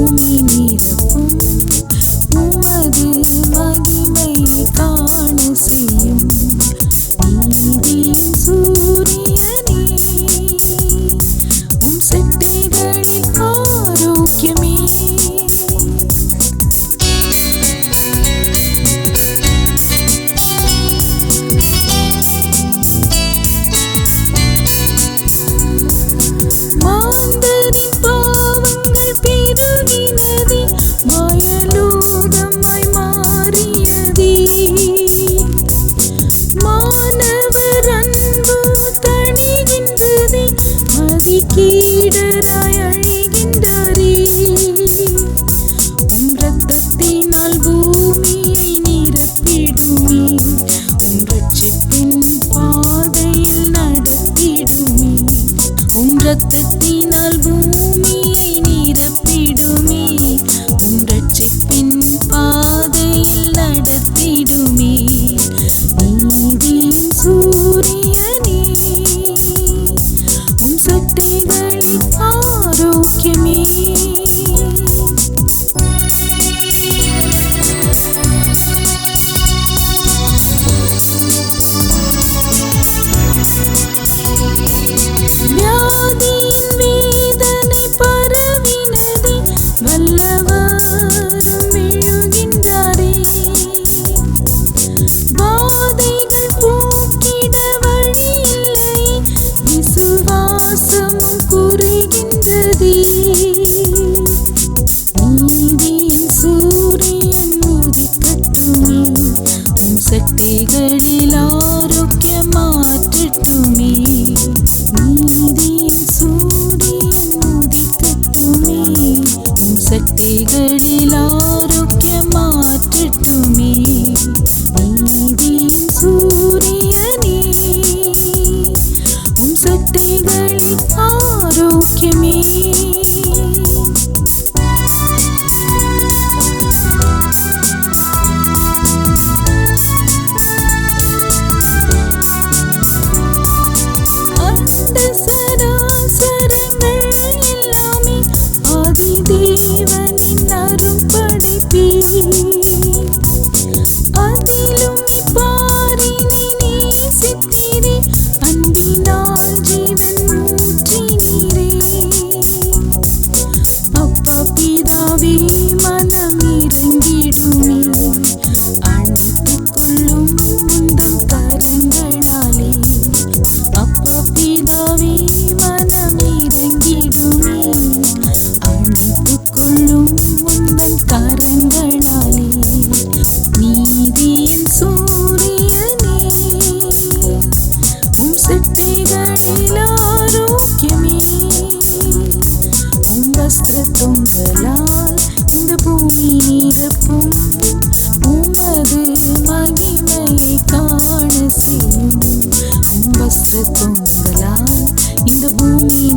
பூமி நிரப்பும் உமது மகிமையை காண செய்யும் நீதியின் சூரியனே உம் செட்டைகளில் ஆரோக்கியமே மாந்தரின் பாவங்கள் பெருகினதே வயலூகமாய் மாறியதே மாணவர் அன்பு தணிகின்றதே மதிக்கீடராய் அழிகின்றாரே உம் இரத்தத்தினால் பூமியை நிரப்பிடுமே உம் ரட்சிப்பின் பாதையில் நடத்திடுமே உம் இரத்தத்தினால் பூமியை நிரப்பிடுமே உம் ரட்சிப்பின் பாதையில் நடத்திடுமே நீதியின் சூரியனே உம் சட்டைகளில் ஆரோக்கியமே வியாதியின் வேதனை பரவினதே வல்லவரும் விழுகின்றாரே வாதைகள் போக்கிட வழியில்லை விசுவாசமும் குறைகின்றதே நீதியின் சூரியன் உதிக்கட்டுமே உம் சட்டைகளில் ஆரோக்கியமாற்றட்டுமே நீதியின் சூரியன் உதிக்கட்டுமே உம் சட்டைகளில் ஆரோக்கியமாற்றட்டுமே நீதியின் சூரியனே உம் சட்டைகளில் ஆரோக்கியமே சராசரங்கள் எல்லாமே ஆதி தேவனின் அரும்படைப்பே அதிலும் இப்பாரினை நேசித்தீரே அன்பினால் ஜீவன் ஊற்றினீரே அப்பா பிதாவே மனம் இறங்கிடுமே அணைத்துக் கொள்ளும் உந்தன் கரங்களாலே அப்பா பிதாவே மனம் இறங்கிடுமே அணைத்துக் கொள்ளும் உந்தன் கரங்களாலே நீதியின் சூரியனே உம் சட்டைகளில் ஆரோக்கியமே உம் வஸ்திர தொங்கலால் இந்த பூமி நிரப்பும் உமது மகிமையை காண செய்யும் உம் வஸ்திர தொங்கலால் இந்த பூமி